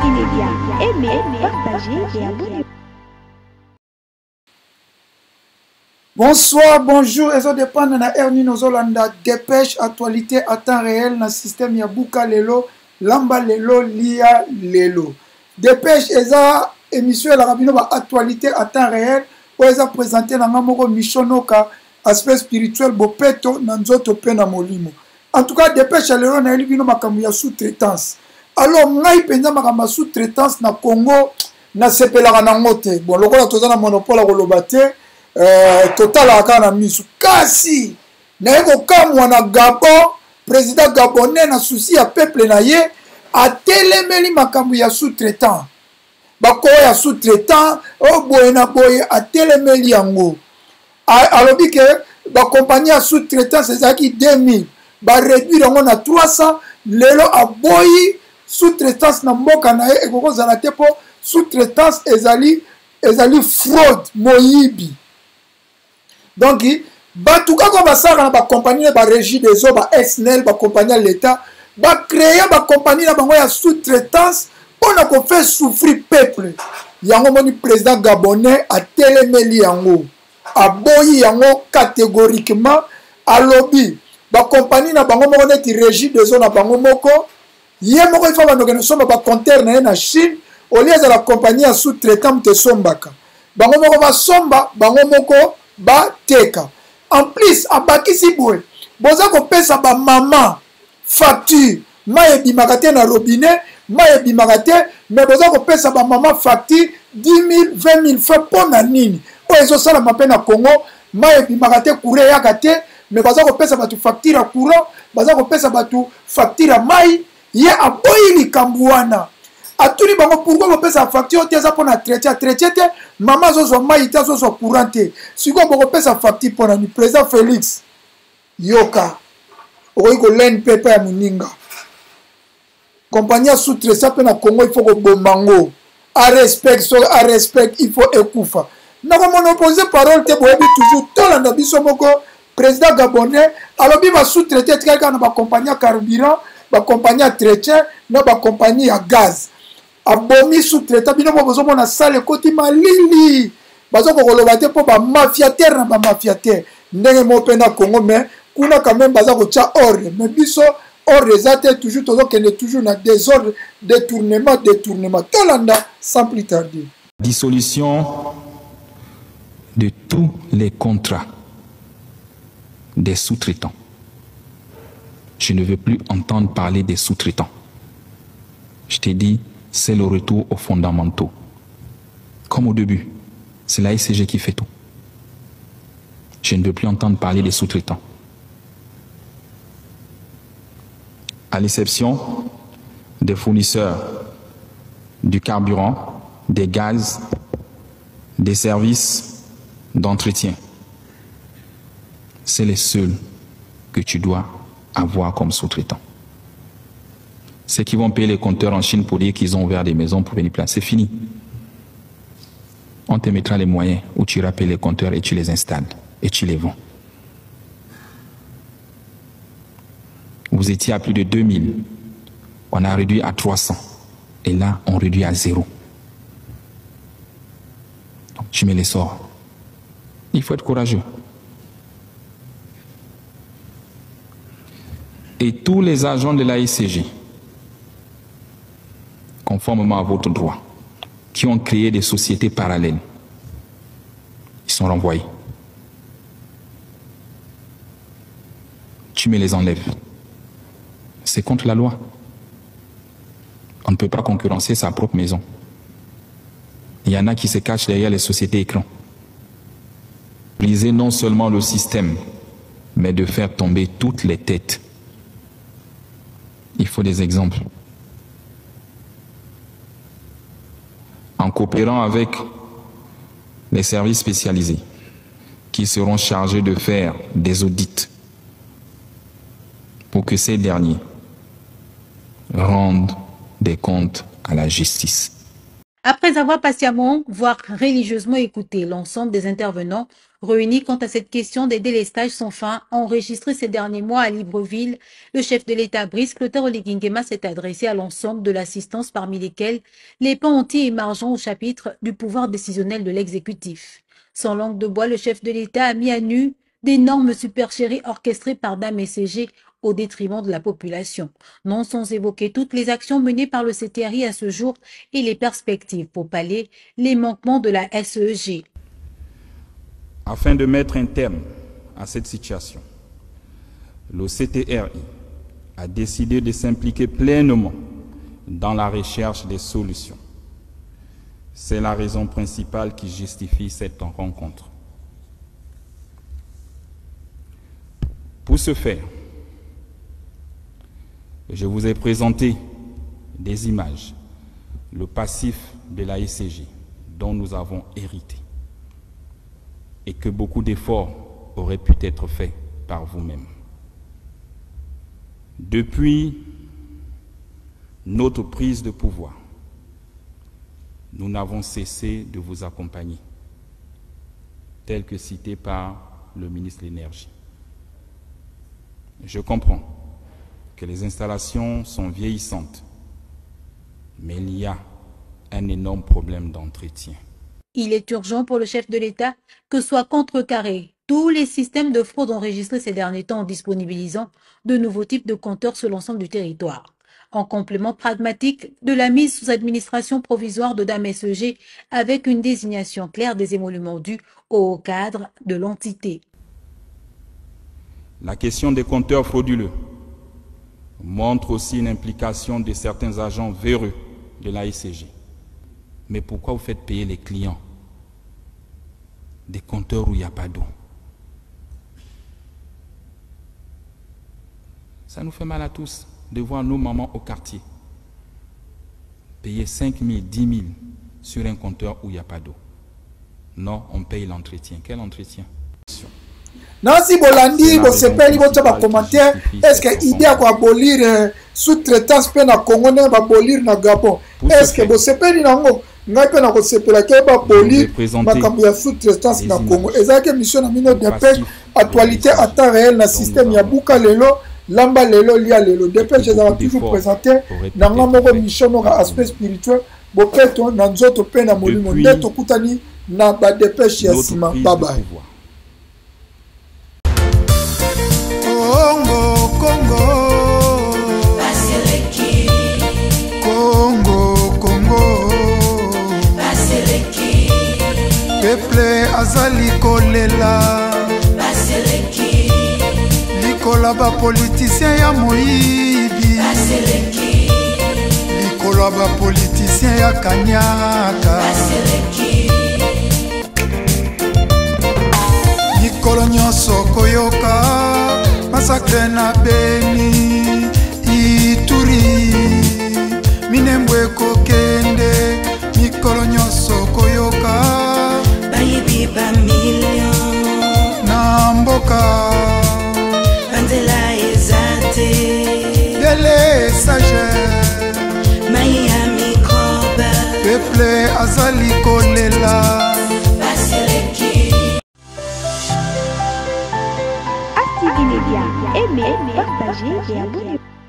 Multimédia. Aimez, partagez et abonnez-vous. Bonsoir, bonjour, et ça dépend de la Ernie Nozolanda, dépêche, actualité à temps réel dans le système Yabuka Lelo, Lamba Lelo, Lia Lelo. Dépêche, et ça, émission la rabino, actualité à temps réel, où ils ont présenté dans Namoko Mishonoka, aspect spirituel, Bopeto, Nanzoto Pena Molimo. En tout cas, dépêche, Lelo, na Elibino Makamuya sous-traitance. Alors, Ngai Penda Makama sous-traitance na Congo, na Sepela Nangote. Bon, le rôle de la monopole à Rolobate. Total akana misu kasi na eko kamwa na Gabon président gabonais na souci ya peuple na ye atelemeli makambo ya sous-traitant bako ya sous-traitant o boye na boye atelemeli yango alobi ke ba compagnie ya sous-traitant ezaki 2000 ba réduire yango na 300 lelo aboyi sous-traitance na mboka na ye ekokozala te po sous-traitance ezali fraude moyibi. Donc, tout cas, on va ça dans la compagnie, la régie des eaux, la SNEL, la compagnie de l'État, va créer la compagnie de sous-traitance, on a fait souffrir le peuple. Yango moni président gabonais a téléméli yango, a boyi yango catégoriquement, a lobby. La compagnie na bango moko neti régie des eaux na bango moko, yé moko il faut que nous sommes ba compteur na Chine, au lieu de la compagnie à sous-traitant te sombaka. Bango moko va somba, bango moko ba teka. En plus, abaki si boue. Boza ko pesa ba maman facture. Maye bimakate na robinet, maye bimakate, mais boza ko pesa ba maman facture 10 000, 20 000 francs pour na nini. O ezo sala mape na Congo, maye bimakate courant yakate, mais boza ko pesa ba tu facture à courant, boza ko pesa ba tu facture à mai, ye aboyi likambuana. A tout le monde, pourquoi vous payez sa facture, vous avez un traité, maman zo maïta zo courante. Si vous payez sa facture pour le président Félix Yoka, vous avez l'NPP à Muninga. Compagnie sous-traitance pour le Congo, il faut que bombango. À respect, il faut écouter. Nous avons opposé parole, vous avez toujours tout le monde, président gabonais, alors il va sous-traiter quelqu'un dans la compagnie carburant, la compagnie traité, dans la compagnie à gaz. Abomi sous-traitant bino bozo mona sale koti malili bazo ko kolobate po ba mafia terre na ba mafia terre ndenge mo pena Congo mais kuna quand même bazo ko tia ordre mais biso ordre zate toujours tozo kene toujours na désordre détournement tolanda sans plus tarder. Dissolution de tous les contrats des sous-traitants. Je ne veux plus entendre parler des sous-traitants. Je t'ai dit, c'est le retour aux fondamentaux. Comme au début, c'est la ICG qui fait tout. Je ne veux plus entendre parler des sous-traitants. À l'exception des fournisseurs du carburant, des gaz, des services d'entretien. C'est les seuls que tu dois avoir comme sous-traitants. Ceux qui vont payer les compteurs en Chine pour dire qu'ils ont ouvert des maisons pour venir placer, c'est fini. On te mettra les moyens où tu rappelles les compteurs et tu les installes et tu les vends. Vous étiez à plus de 2000. On a réduit à 300. Et là, on réduit à 0. Donc, tu mets les sorts. Il faut être courageux. Et tous les agents de la ICG, conformément à votre droit, qui ont créé des sociétés parallèles, ils sont renvoyés. Tu me les enlèves. C'est contre la loi. On ne peut pas concurrencer sa propre maison. Il y en a qui se cachent derrière les sociétés écrans. Briser non seulement le système, mais de faire tomber toutes les têtes. Il faut des exemples. En coopérant avec les services spécialisés qui seront chargés de faire des audits pour que ces derniers rendent des comptes à la justice. Après avoir patiemment, voire religieusement écouté l'ensemble des intervenants réunis quant à cette question des délestages sans fin enregistrés ces derniers mois à Libreville, le chef de l'État Brice Clotaire Oligui s'est adressé à l'ensemble de l'assistance parmi lesquels les pans entiers émergeant au chapitre du pouvoir décisionnel de l'exécutif. Sans langue de bois, le chef de l'État a mis à nu d'énormes supercheries orchestrées par Dame et CG au détriment de la population, non sans évoquer toutes les actions menées par le CTRI à ce jour et les perspectives pour pallier les manquements de la SEG. Afin de mettre un terme à cette situation, le CTRI a décidé de s'impliquer pleinement dans la recherche des solutions. C'est la raison principale qui justifie cette rencontre. Pour ce faire, je vous ai présenté des images, le passif de la SCG dont nous avons hérité et que beaucoup d'efforts auraient pu être faits par vous-même. Depuis notre prise de pouvoir, nous n'avons cessé de vous accompagner, tel que cité par le ministre de l'Énergie. Je comprends que les installations sont vieillissantes, mais il y a un énorme problème d'entretien. Il est urgent pour le chef de l'État que soient contrecarrés tous les systèmes de fraude enregistrés ces derniers temps en disponibilisant de nouveaux types de compteurs sur l'ensemble du territoire. En complément pragmatique de la mise sous administration provisoire de Dame SEG avec une désignation claire des émoluments dus au cadre de l'entité. La question des compteurs frauduleux montre aussi une implication de certains agents véreux de la SCG. Mais pourquoi vous faites payer les clients des compteurs où il n'y a pas d'eau? Ça nous fait mal à tous de voir nos mamans au quartier payer 5 000, 10 000 sur un compteur où il n'y a pas d'eau. Non, on paye l'entretien. Quel entretien? Nansi Bolandi, vous sepeli votre commentaire. Est-ce que l'idée à abolir sous-traitance pe na Congo ne va abolir na Gabon? Est-ce que vous sepeli nango ngai pe na ko sepela ke ba abolir makambo ya sous-traitance na Congo? Ezaka mission na mino dépêche actualité à temps réel na système ya buka lelo lamba lelo lia lelo dépêche ezala toujours présenté na ngamoko mission no aspect spirituel bopeto na nzoto pe na molimo ndeto kutani na ba dépêche ya sima. Bye bye. Peuple azali kolela baseleki likola ba politicien ya moyibi baseleki likola ba politicien ya kanyaka baseleki likolo nyonso koyoka masakre na Beni Ituri minembwe kokende mikolo nyonso koyoka ba million na mboka Andela ezate dele sage maya microbe peuple azali kolela baseleki. Active Media, aimez, partagez et abonnez-vous.